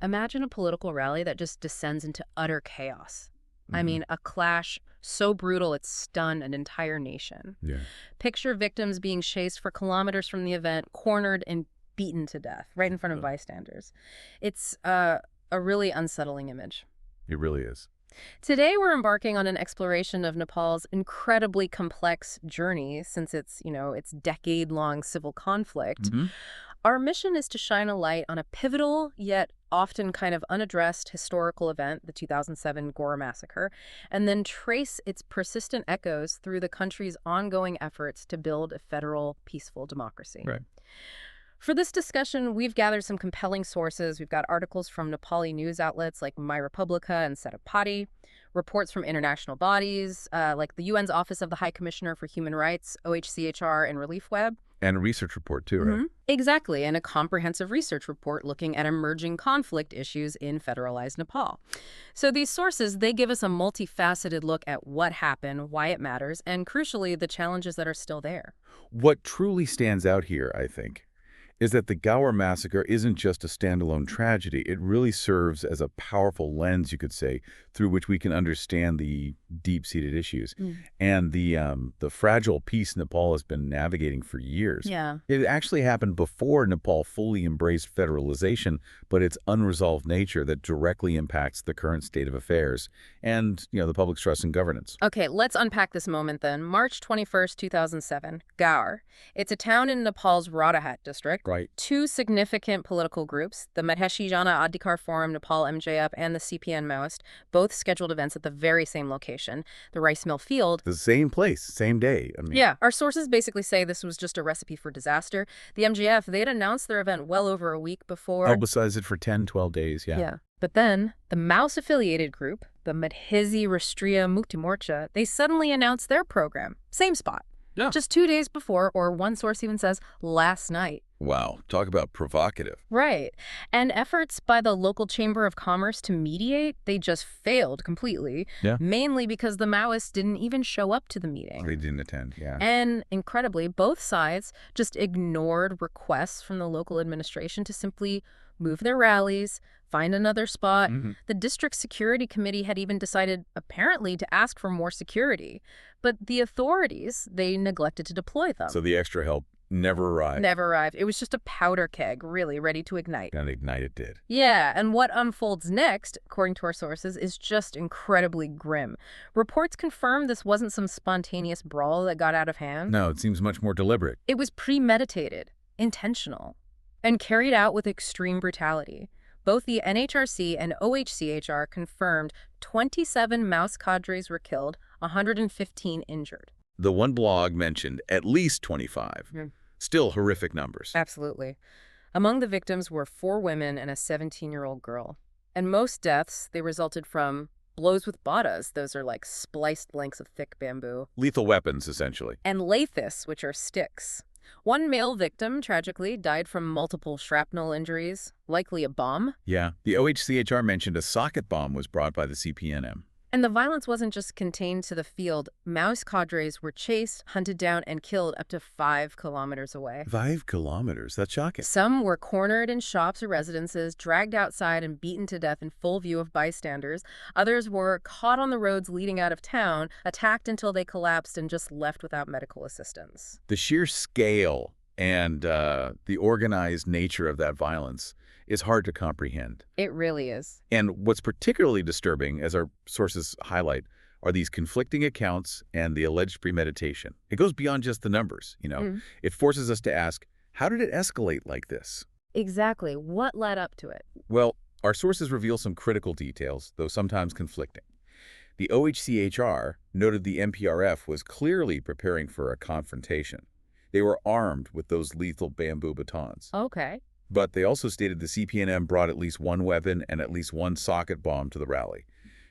Imagine a political rally that just descends into utter chaos. I Hmm. mean, a clash so brutal it stunned an entire nation. Yeah. Picture victims being chased for kilometers from the event, cornered and beaten to death right in front of Ugh. bystanders. It's a really unsettling image. It really is. Today, we're embarking on an exploration of Nepal's incredibly complex journey since its decade-long civil conflict. Hmm. Our mission is to shine a light on a pivotal yet often kind of unaddressed historical event, the 2007 Gaur massacre, and then trace its persistent echoes through the country's ongoing efforts to build a federal, peaceful democracy. Right. For this discussion, we've gathered some compelling sources. We've got articles from Nepali news outlets like My Republica and Setapati, reports from international bodies like the UN's Office of the High Commissioner for Human Rights, OHCHR, and Relief Web. And a research report too, right? Exactly, and a comprehensive research report looking at emerging conflict issues in federalized Nepal. So these sources, they give us a multifaceted look at what happened, why it matters, and crucially, the challenges that are still there. What truly stands out here, I think, is that the Gaur massacre isn't just a standalone tragedy. It really serves as a powerful lens, you could say, through which we can understand the deep-seated issues and the fragile peace Nepal has been navigating for years. Yeah. It actually happened before Nepal fully embraced federalization, but its unresolved nature that directly impacts the current state of affairs and, the public's trust in governance. Okay, let's unpack this moment then. March 21st, 2007, Gaur. It's a town in Nepal's Ratahat district. Right. Two significant political groups, the Madhesi Jana Adhikar Forum, Nepal MJF, and the CPN Maoist, both scheduled events at the very same location, the rice mill field. The same place, same day. Yeah, our sources basically say this was just a recipe for disaster. The MJF, they had announced their event well over a week before. Publicized it for 10, 12 days, yeah. Yeah. But then, the Maoist-affiliated group, the Madhesi Rashtriya Mukti Morcha, they suddenly announced their program. Same spot. Yeah. Just 2 days before, or one source even says, last night. Wow, talk about provocative. Right. And efforts by the local Chamber of Commerce to mediate, they just failed completely. Yeah. Mainly because the Maoists didn't even show up to the meeting. They didn't attend, yeah. And incredibly, both sides just ignored requests from the local administration to simply move their rallies, find another spot. The district security committee had even decided, apparently, to ask for more security. But the authorities, they neglected to deploy them. So the extra help never arrived. Never arrived. It was just a powder keg, really, ready to ignite. And ignite it did. Yeah, and what unfolds next, according to our sources, is just incredibly grim. Reports confirm this wasn't some spontaneous brawl that got out of hand. No, it seems much more deliberate. It was premeditated, intentional, and carried out with extreme brutality. Both the NHRC and OHCHR confirmed 27 Maoist cadres were killed, 115 injured. The one blog mentioned at least 25. Still horrific numbers. Absolutely. Among the victims were 4 women and a 17-year-old girl. And most deaths, they resulted from blows with batas. Those are like spliced lengths of thick bamboo. Lethal weapons, essentially. And lathis, which are sticks. One male victim, tragically, died from multiple shrapnel injuries, likely a bomb. Yeah. The OHCHR mentioned a socket bomb was brought by the CPNM. And the violence wasn't just contained to the field. Maoist cadres were chased, hunted down, and killed up to 5 kilometers away. 5 kilometers? That's shocking. Some were cornered in shops or residences, dragged outside and beaten to death in full view of bystanders. Others were caught on the roads leading out of town, attacked until they collapsed and just left without medical assistance. The sheer scale and the organized nature of that violence is hard to comprehend. It really is. And what's particularly disturbing, as our sources highlight, are these conflicting accounts and the alleged premeditation. It goes beyond just the numbers, It forces us to ask, how did it escalate like this? Exactly. What led up to it? Well, our sources reveal some critical details, though sometimes conflicting. The OHCHR noted the MPRF was clearly preparing for a confrontation. They were armed with those lethal bamboo batons. Okay. But they also stated the CPNM brought at least one weapon and at least one socket bomb to the rally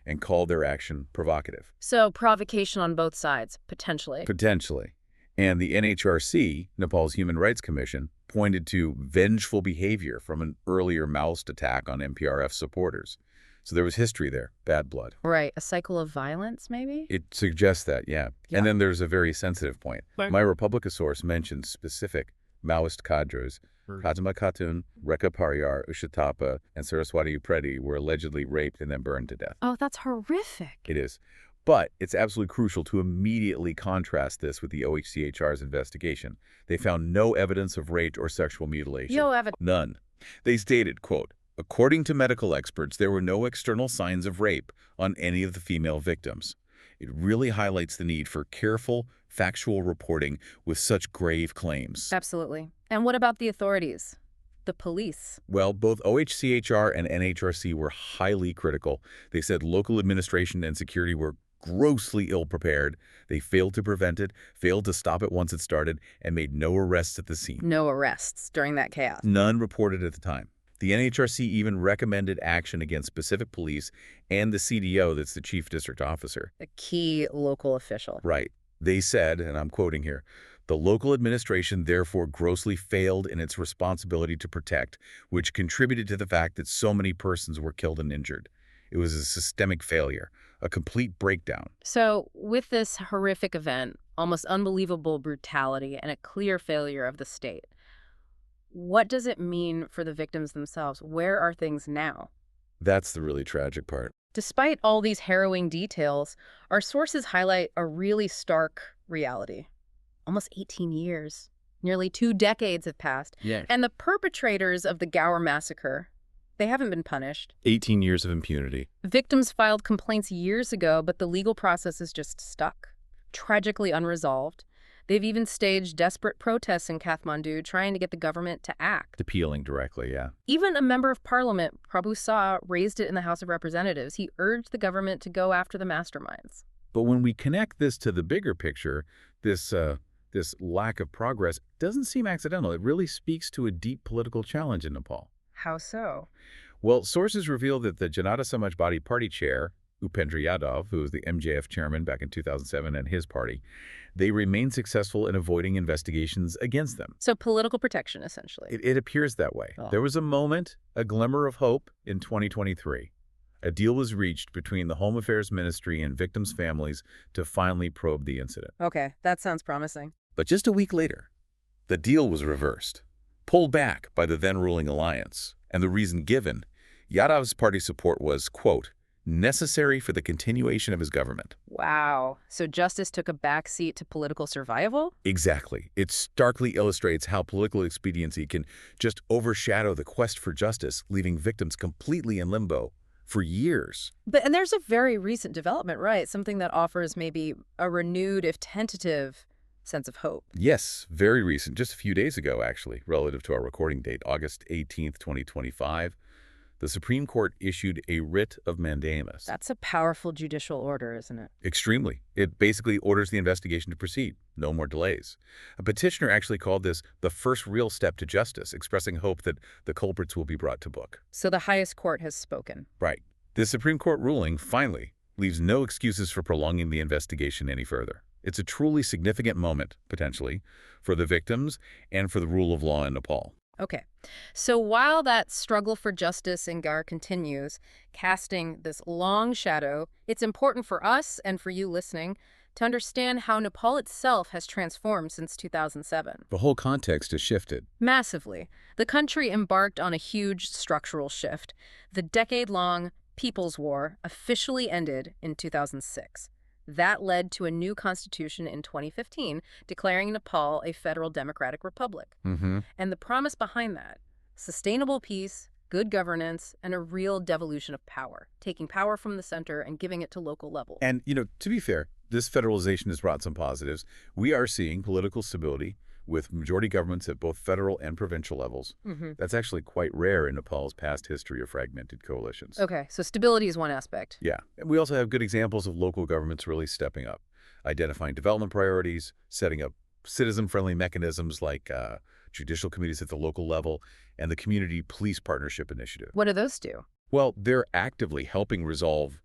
and called their action provocative. So provocation on both sides, potentially. Potentially. And the NHRC, Nepal's Human Rights Commission, pointed to vengeful behavior from an earlier Maoist attack on MPRF supporters. So there was history there, bad blood. Right. A cycle of violence, maybe? It suggests that, yeah. Yeah. And then there's a very sensitive point. Right. My Republica source mentions specific Maoist cadres Fatima Khatun, Rekha Pariyar, Ushatapa, and Saraswati Upreti were allegedly raped and then burned to death. Oh, that's horrific. It is. But it's absolutely crucial to immediately contrast this with the OHCHR's investigation. They found no evidence of rape or sexual mutilation. None. They stated, quote, according to medical experts, there were no external signs of rape on any of the female victims. It really highlights the need for careful, factual reporting with such grave claims. Absolutely. And what about the authorities? The police? Well, both OHCHR and NHRC were highly critical. They said local administration and security were grossly ill-prepared. They failed to prevent it, failed to stop it once it started, and made no arrests at the scene. No arrests during that chaos? None reported at the time. The NHRC even recommended action against specific police and the CDO, that's the chief district officer. A key local official. Right. They said, and I'm quoting here, the local administration therefore grossly failed in its responsibility to protect, which contributed to the fact that so many persons were killed and injured. It was a systemic failure, a complete breakdown. So with this horrific event, almost unbelievable brutality, and a clear failure of the state, what does it mean for the victims themselves? Where are things now? That's the really tragic part. Despite all these harrowing details, our sources highlight a really stark reality. Almost 18 years, nearly 2 decades have passed, and the perpetrators of the Gaur massacre, they haven't been punished. 18 years of impunity. Victims filed complaints years ago, but the legal process is just stuck, tragically unresolved. They've even staged desperate protests in Kathmandu trying to get the government to act. Appealing directly, yeah. Even a member of parliament, Prabhu Saha, raised it in the House of Representatives. He urged the government to go after the masterminds. But when we connect this to the bigger picture, this lack of progress doesn't seem accidental. It really speaks to a deep political challenge in Nepal. How so? Well, sources reveal that the Janata Samajwadi Party chair, Upendra Yadav, who was the MJF chairman back in 2007, and his party, they remained successful in avoiding investigations against them. So political protection, essentially. It appears that way. There was a moment, a glimmer of hope in 2023. A deal was reached between the Home Affairs Ministry and victims' families to finally probe the incident. Okay, that sounds promising. But just a week later, the deal was reversed, pulled back by the then-ruling alliance. And the reason given, Yadav's party support was, quote, necessary for the continuation of his government. Wow. So justice took a backseat to political survival? Exactly. It starkly illustrates how political expediency can just overshadow the quest for justice, leaving victims completely in limbo for years. And there's a very recent development, right? Something that offers maybe a renewed, if tentative, sense of hope. Yes, very recent. Just a few days ago, actually, relative to our recording date, August 18th, 2025. The Supreme Court issued a writ of mandamus. That's a powerful judicial order, isn't it? Extremely. It basically orders the investigation to proceed. No more delays. A petitioner actually called this the first real step to justice, expressing hope that the culprits will be brought to book. So the highest court has spoken. Right. This Supreme Court ruling, finally, leaves no excuses for prolonging the investigation any further. It's a truly significant moment, potentially, for the victims and for the rule of law in Nepal. Okay, so while that struggle for justice in Gaur continues, casting this long shadow, it's important for us and for you listening to understand how Nepal itself has transformed since 2007. The whole context has shifted. Massively. The country embarked on a huge structural shift. The decade-long People's War officially ended in 2006. That led to a new constitution in 2015, declaring Nepal a federal democratic republic. And the promise behind that, sustainable peace, good governance, and a real devolution of power, taking power from the center and giving it to local level. And, to be fair, this federalization has brought some positives. We are seeing political stability with majority governments at both federal and provincial levels. That's actually quite rare in Nepal's past history of fragmented coalitions. Okay, so stability is one aspect. Yeah. And we also have good examples of local governments really stepping up, identifying development priorities, setting up citizen-friendly mechanisms like judicial committees at the local level, and the Community Police Partnership Initiative. What do those do? Well, they're actively helping resolve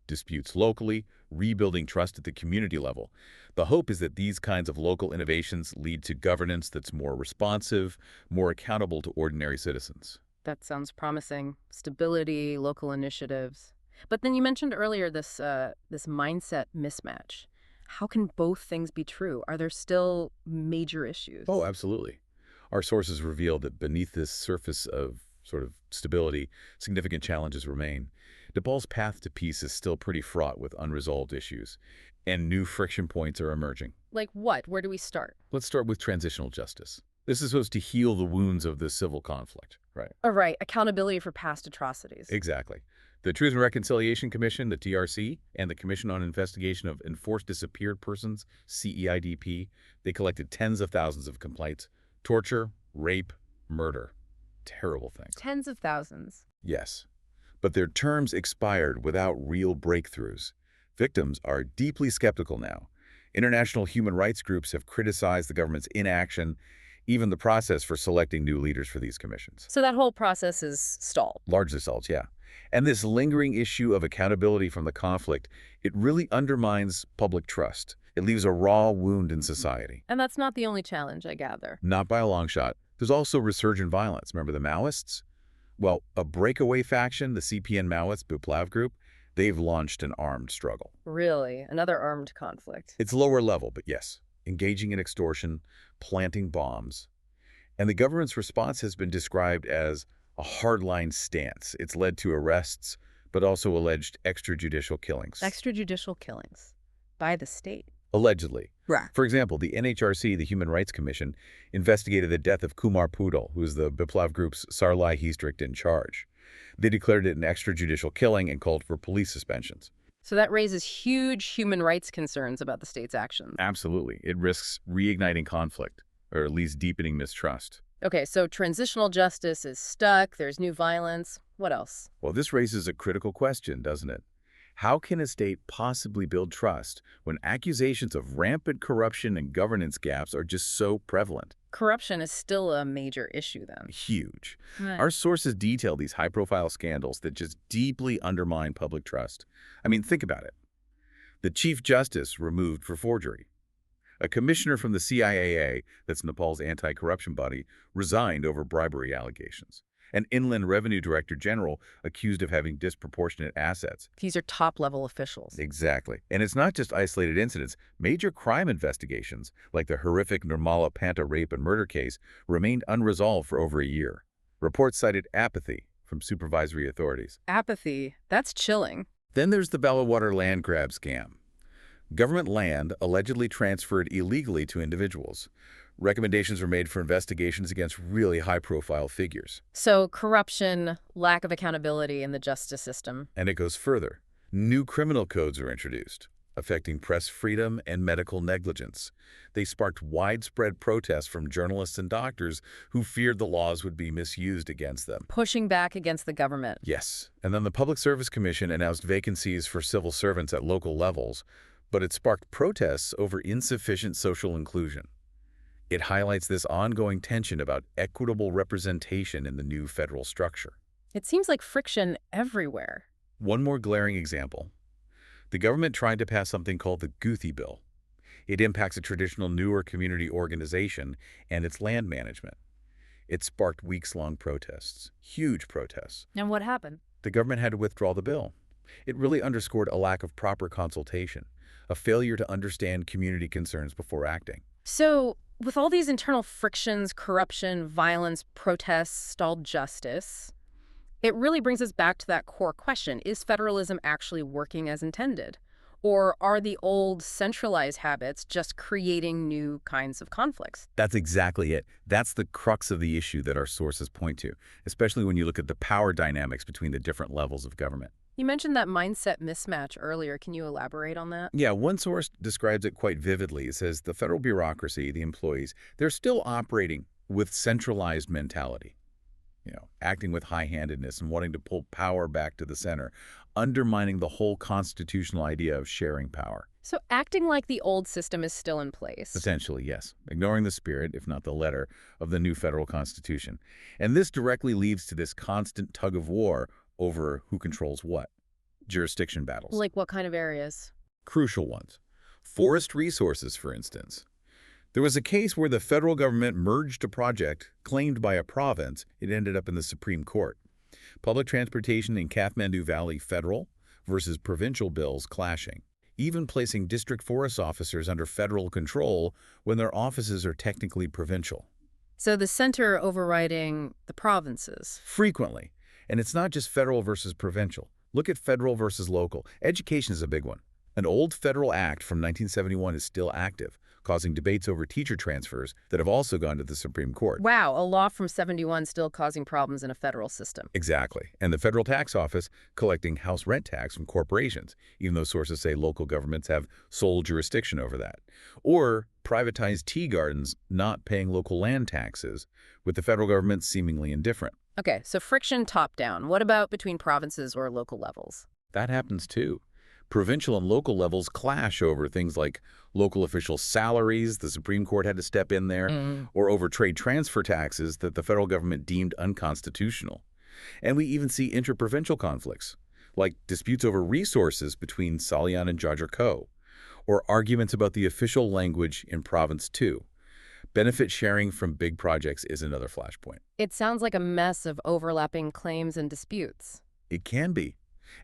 disputes locally, rebuilding trust at the community level. The hope is that these kinds of local innovations lead to governance that's more responsive, more accountable to ordinary citizens. That sounds promising. Stability, local initiatives. But then you mentioned earlier this mindset mismatch. How can both things be true? Are there still major issues? Oh, absolutely. Our sources reveal that beneath this surface of sort of stability, significant challenges remain. Nepal's path to peace is still pretty fraught with unresolved issues, and new friction points are emerging. Like what? Where do we start? Let's start with transitional justice. This is supposed to heal the wounds of the civil conflict, right? Oh, right. Accountability for past atrocities. Exactly. The Truth and Reconciliation Commission, the TRC, and the Commission on Investigation of Enforced Disappeared Persons, CEIDP, they collected tens of thousands of complaints. Torture, rape, murder. Terrible things. Tens of thousands. Yes. But their terms expired without real breakthroughs. Victims are deeply skeptical now. International human rights groups have criticized the government's inaction, even the process for selecting new leaders for these commissions. So that whole process is stalled. Largely stalled, yeah. And this lingering issue of accountability from the conflict, it really undermines public trust. It leaves a raw wound in society. And that's not the only challenge, I gather. Not by a long shot. There's also resurgent violence. Remember the Maoists? Well, a breakaway faction, the CPN Maoist Buplav group, they've launched an armed struggle. Really? Another armed conflict? It's lower level, but yes, engaging in extortion, planting bombs. And the government's response has been described as a hardline stance. It's led to arrests, but also alleged extrajudicial killings. Extrajudicial killings? By the state? Allegedly. Right. For example, the NHRC, the Human Rights Commission, investigated the death of Kumar Pudal, who is the Biplav group's Sarlai district in charge. They declared it an extrajudicial killing and called for police suspensions. So that raises huge human rights concerns about the state's actions. Absolutely. It risks reigniting conflict, or at least deepening mistrust. Okay, so transitional justice is stuck, there's new violence. What else? Well, this raises a critical question, doesn't it? How can a state possibly build trust when accusations of rampant corruption and governance gaps are just so prevalent? Corruption is still a major issue then. Huge. Right. Our sources detail these high-profile scandals that just deeply undermine public trust. I mean, think about it. The Chief Justice removed for forgery. A commissioner from the CIAA, that's Nepal's anti-corruption body, resigned over bribery allegations. An Inland Revenue Director General accused of having disproportionate assets. These are top-level officials. Exactly. And it's not just isolated incidents. Major crime investigations, like the horrific Nirmala Panta rape and murder case, remained unresolved for over a year. Reports cited apathy from supervisory authorities. Apathy? That's chilling. Then there's the Bellwater land grab scam. Government land allegedly transferred illegally to individuals. Recommendations were made for investigations against really high-profile figures. So corruption, lack of accountability in the justice system. And it goes further. New criminal codes are introduced, affecting press freedom and medical negligence. They sparked widespread protests from journalists and doctors who feared the laws would be misused against them. Pushing back against the government. Yes. And then the Public Service Commission announced vacancies for civil servants at local levels, but it sparked protests over insufficient social inclusion. It highlights this ongoing tension about equitable representation in the new federal structure. It seems like friction everywhere. One more glaring example. The government tried to pass something called the Guthi Bill. It impacts a traditional newer community organization and its land management. It sparked weeks-long protests, huge protests. And what happened? The government had to withdraw the bill. It really underscored a lack of proper consultation, a failure to understand community concerns before acting. So, with all these internal frictions, corruption, violence, protests, stalled justice, it really brings us back to that core question. Is federalism actually working as intended? Or are the old centralized habits just creating new kinds of conflicts? That's exactly it. That's the crux of the issue that our sources point to, especially when you look at the power dynamics between the different levels of government. You mentioned that mindset mismatch earlier. Can you elaborate on that? Yeah, one source describes it quite vividly. It says the federal bureaucracy, the employees, they're still operating with centralized mentality, acting with high-handedness and wanting to pull power back to the center, undermining the whole constitutional idea of sharing power. So acting like the old system is still in place. Essentially, yes. Ignoring the spirit, if not the letter, of the new federal constitution. And this directly leads to this constant tug of war over who controls what. Jurisdiction battles. Like what kind of areas? Crucial ones. Forest resources, for instance. There was a case where the federal government merged a project claimed by a province. It ended up in the Supreme Court. Public transportation in Kathmandu Valley federal versus provincial bills clashing, even placing district forest officers under federal control when their offices are technically provincial. So the center overriding the provinces. Frequently. And it's not just federal versus provincial. Look at federal versus local. Education is a big one. An old federal act from 1971 is still active, causing debates over teacher transfers that have also gone to the Supreme Court. Wow, a law from 71 still causing problems in a federal system. Exactly. And the federal tax office collecting house rent tax from corporations, even though sources say local governments have sole jurisdiction over that. Or privatized tea gardens not paying local land taxes, with the federal government seemingly indifferent. Okay, so friction top-down. What about between provinces or local levels? That happens too. Provincial and local levels clash over things like local official salaries, the Supreme Court had to step in there, or over trade transfer taxes that the federal government deemed unconstitutional. And we even see interprovincial conflicts, like disputes over resources between Salian and Jajarko, or arguments about the official language in Province 2. Benefit sharing from big projects is another flashpoint. It sounds like a mess of overlapping claims and disputes. It can be.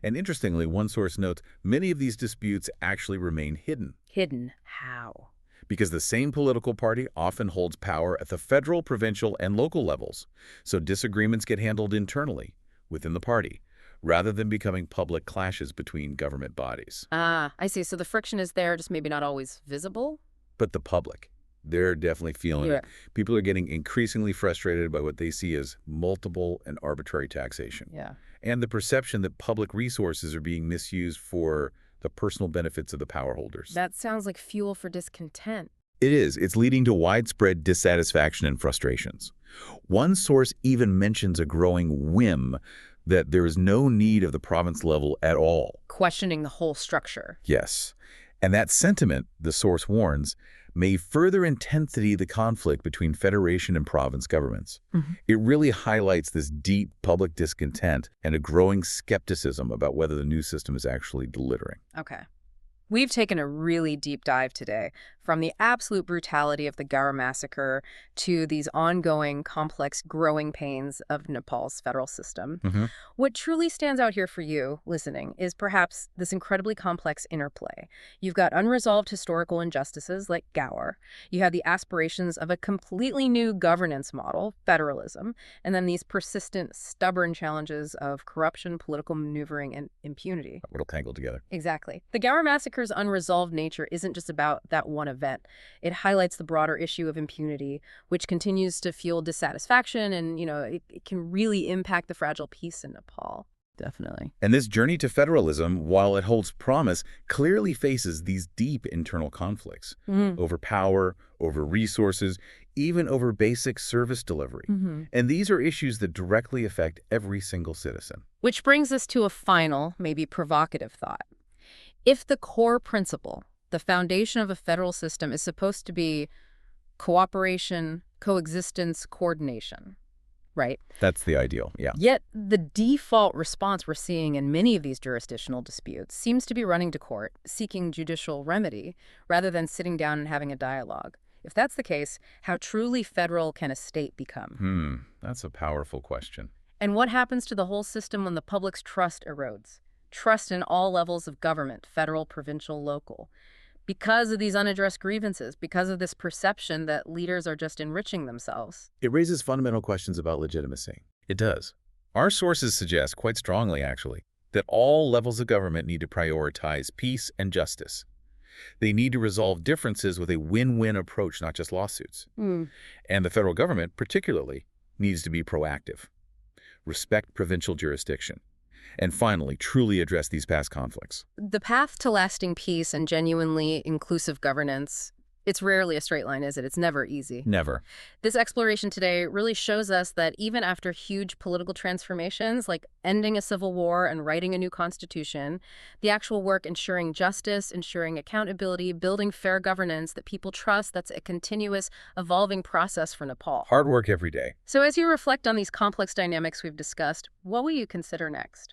And interestingly, one source notes many of these disputes actually remain hidden. Hidden how? Because the same political party often holds power at the federal, provincial, and local levels. So disagreements get handled internally, within the party, rather than becoming public clashes between government bodies. Ah, I see. So the friction is there, just maybe not always visible? But the public, they're definitely feeling it. People are getting increasingly frustrated by what they see as multiple and arbitrary taxation. Yeah. And the perception that public resources are being misused for the personal benefits of the power holders. That sounds like fuel for discontent. It is. It's leading to widespread dissatisfaction and frustrations. One source even mentions a growing whim that there is no need of the province level at all. Questioning the whole structure. Yes. And that sentiment, the source warns, may further intensity the conflict between federation and province governments. It really highlights this deep public discontent and a growing skepticism about whether the new system is actually delivering. Okay. We've taken a really deep dive today, from the absolute brutality of the Gaur massacre to these ongoing, complex, growing pains of Nepal's federal system. What truly stands out here for you, listening, is perhaps this incredibly complex interplay. You've got unresolved historical injustices like Gaur. You have the aspirations of a completely new governance model, federalism, and then these persistent, stubborn challenges of corruption, political maneuvering, and impunity. It'll tangle together. Exactly. The Gaur massacre's unresolved nature isn't just about that one event. It highlights the broader issue of impunity, which continues to fuel dissatisfaction and, it can really impact the fragile peace in Nepal. Definitely. And this journey to federalism, while it holds promise, clearly faces these deep internal conflicts over power, over resources, even over basic service delivery. And these are issues that directly affect every single citizen. Which brings us to a final, maybe provocative thought. If the core principle, the foundation of a federal system, is supposed to be cooperation, coexistence, coordination, right? That's the ideal, yeah. Yet the default response we're seeing in many of these jurisdictional disputes seems to be running to court, seeking judicial remedy, rather than sitting down and having a dialogue. If that's the case, how truly federal can a state become? That's a powerful question. And what happens to the whole system when the public's trust erodes? Trust in all levels of government, federal, provincial, local. Because of these unaddressed grievances, because of this perception that leaders are just enriching themselves. It raises fundamental questions about legitimacy. It does. Our sources suggest, quite strongly actually, that all levels of government need to prioritize peace and justice. They need to resolve differences with a win-win approach, not just lawsuits. And the federal government, particularly, needs to be proactive. Respect provincial jurisdiction. And finally, truly address these past conflicts. The path to lasting peace and genuinely inclusive governance, it's rarely a straight line, is it? It's never easy. Never. This exploration today really shows us that even after huge political transformations, like ending a civil war and writing a new constitution, the actual work ensuring justice, ensuring accountability, building fair governance that people trust, that's a continuous, evolving process for Nepal. Hard work every day. So as you reflect on these complex dynamics we've discussed, what will you consider next?